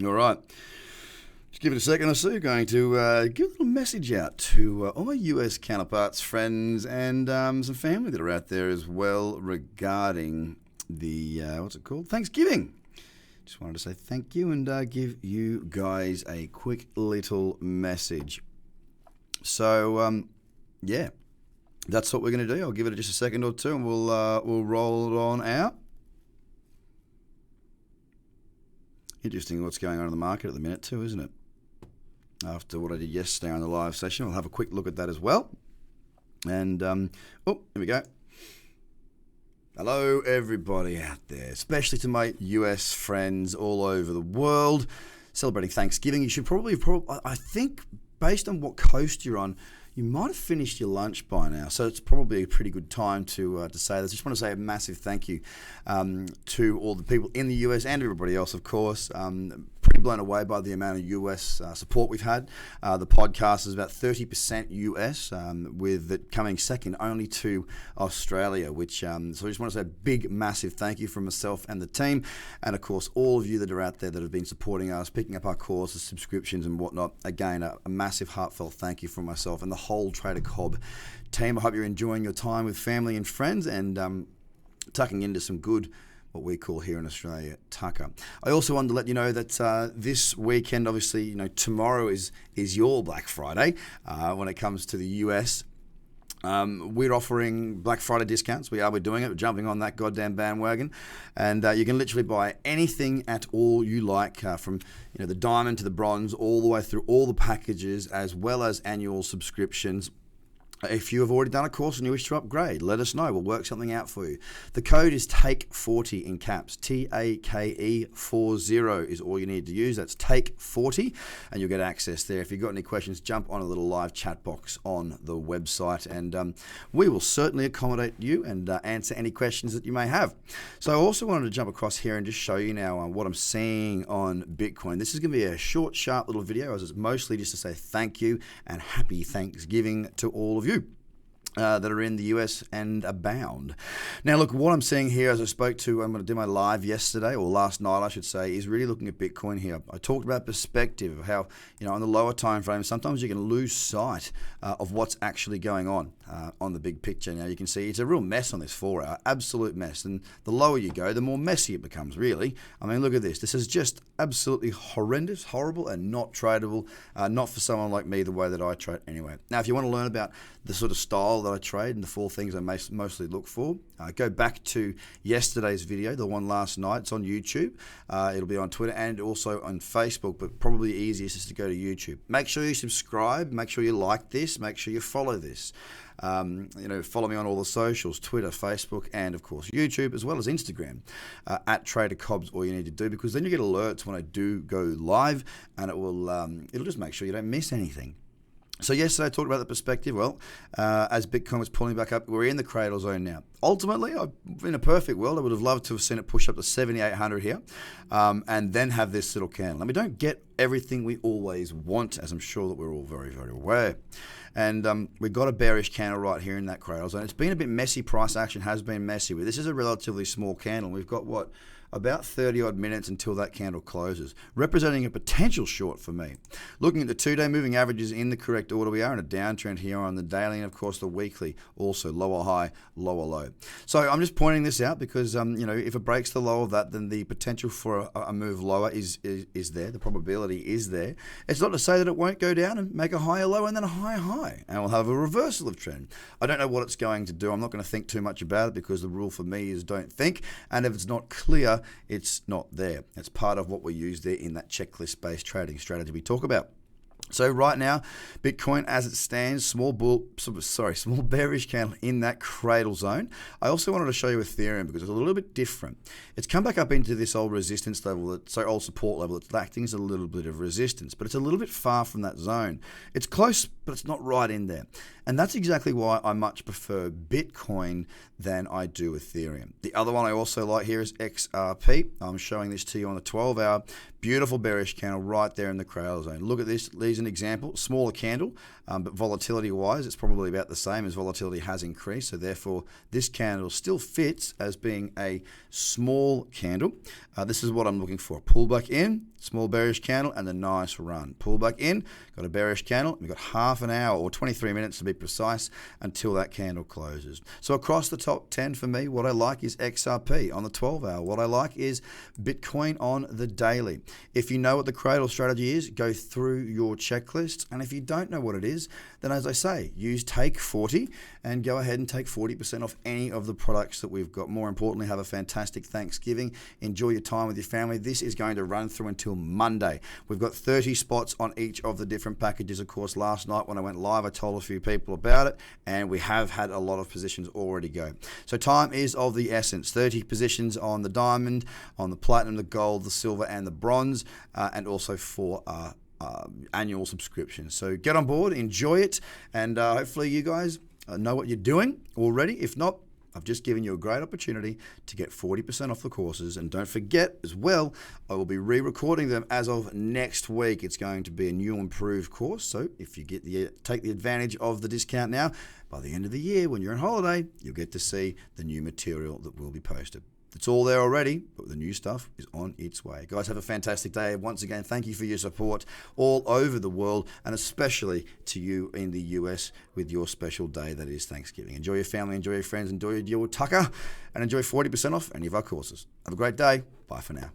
All right. Just give it a second or so. Going to give a little message out to all my US counterparts, friends, and some family that are out there as well regarding the, what's it called? Thanksgiving. Just wanted to say thank you and give you guys a quick little message. So, yeah, that's what we're going to do. I'll give it just a second or two and we'll roll it on out. Interesting what's going on in the market at the minute too, isn't it? After what I did yesterday on the live session, we'll have a quick look at that as well. And, oh, here we go. Hello, everybody out there, especially to my US friends all over the world celebrating Thanksgiving. You should probably, I think, based on what coast you're on, you might have finished your lunch by now, so it's probably a pretty good time to say this. I just want to say a massive thank you to all the people in the US and everybody else, of course. Pretty blown away by the amount of US support we've had. The podcast is about 30% US, with it coming second only to Australia, which, so I just want to say a big, massive thank you from myself and the team, and of course all of you that are out there that have been supporting us, picking up our courses, subscriptions and whatnot. Again, a massive heartfelt thank you from myself and the whole Trader Cobb team. I hope you're enjoying your time with family and friends and tucking into some good, what we call here in Australia, tucker. I also wanted to let you know that this weekend, obviously, tomorrow is your Black Friday when it comes to the US. We're offering Black Friday discounts. We're doing it. We're jumping on that goddamn bandwagon. And you can literally buy anything at all you like, from the diamond to the bronze, all the way through all the packages, as well as annual subscriptions. If you have already done a course and you wish to upgrade, let us know. We'll work something out for you. The code is TAKE40 in caps. TAKE40 is all you need to use. That's TAKE40, and you'll get access there. If you've got any questions, jump on a little live chat box on the website, and we will certainly accommodate you and answer any questions that you may have. So I also wanted to jump across here and just show you now what I'm seeing on Bitcoin. This is going to be a short, sharp little video, as it's mostly just to say thank you and happy Thanksgiving to all of you that are in the US and abound. Now, look, what I'm seeing here, as I spoke to, I'm going to do my live yesterday, or last night, I should say, is really looking at Bitcoin here. I talked about perspective, of how, on the lower time frame, sometimes you can lose sight of what's actually going on the big picture. Now, you can see it's a real mess on this 4 hour, absolute mess. And the lower you go, the more messy it becomes, really. I mean, look at this. This is just absolutely horrendous, horrible, and not tradable. Not for someone like me, the way that I trade anyway. Now, if you want to learn about the sort of style that I trade and the 4 things I mostly look for, go back to yesterday's video, the one last night. It's on YouTube. It'll be on Twitter and also on Facebook, but probably easiest is to go to YouTube. Make sure you subscribe. Make sure you like this. Make sure you follow this. Follow me on all the socials, Twitter, Facebook, and of course YouTube, as well as Instagram, at Trader Cobbs. All you need to do, because then you get alerts when I do go live, and it'll just make sure you don't miss anything. So yesterday I talked about the perspective. Well, as Bitcoin was pulling back up, we're in the cradle zone now. Ultimately, in a perfect world, I would have loved to have seen it push up to 7,800 here, and then have this little candle. And we don't get everything we always want, as I'm sure that we're all very, very aware. And we've got a bearish candle right here in that cradle zone. It's been a bit messy. Price action has been messy. But this is a relatively small candle. We've got, about 30 odd minutes until that candle closes, representing a potential short for me. Looking at the 2-day moving averages in the correct order, we are in a downtrend here on the daily, and of course the weekly also lower high, lower low. So I'm just pointing this out because if it breaks the low of that, then the potential for a move lower is there. The probability is there. It's not to say that it won't go down and make a higher low and then a higher high, and we'll have a reversal of trend. I don't know what it's going to do. I'm not going to think too much about it, because the rule for me is don't think, and if it's not clear, it's not there. It's part of what we use there in that checklist-based trading strategy we talk about. So right now, Bitcoin as it stands, small bearish candle in that cradle zone. I also wanted to show you Ethereum because it's a little bit different. It's come back up into this old resistance level, old support level. It's acting as a little bit of resistance, but it's a little bit far from that zone. It's close, but it's not right in there. And that's exactly why I much prefer Bitcoin than I do Ethereum. The other one I also like here is XRP. I'm showing this to you on the 12-hour. Beautiful bearish candle right there in the cradle zone. Look at this. There's an example. Smaller candle, but volatility-wise, it's probably about the same as volatility has increased. So therefore, this candle still fits as being a small candle. This is what I'm looking for. Pull back in, small bearish candle, and a nice run. Pull back in, got a bearish candle. We've got half an hour or 23 minutes to be precise until that candle closes. So across the top 10 for me, what I like is XRP on the 12-hour. What I like is Bitcoin on the daily. If you know what the cradle strategy is, go through your checklist. And if you don't know what it is, then as I say, use Take 40 and go ahead and take 40% off any of the products that we've got. More importantly, have a fantastic Thanksgiving. Enjoy your time with your family. This is going to run through until Monday. We've got 30 spots on each of the different packages. Of course, last night when I went live, I told a few people about it, and we have had a lot of positions already go. So time is of the essence. 30 positions on the diamond, on the platinum, the gold, the silver, and the bronze, and also 4 annual subscriptions. So get on board, enjoy it, and hopefully you guys know what you're doing already. If not, I've just given you a great opportunity to get 40% off the courses. And don't forget as well, I will be re-recording them as of next week. It's going to be a new improved course. So if you take the advantage of the discount now, by the end of the year when you're on holiday, you'll get to see the new material that will be posted. It's all there already, but the new stuff is on its way. Guys, have a fantastic day. Once again, thank you for your support all over the world, and especially to you in the US with your special day that is Thanksgiving. Enjoy your family, enjoy your friends, enjoy your tucker, and enjoy 40% off any of our courses. Have a great day. Bye for now.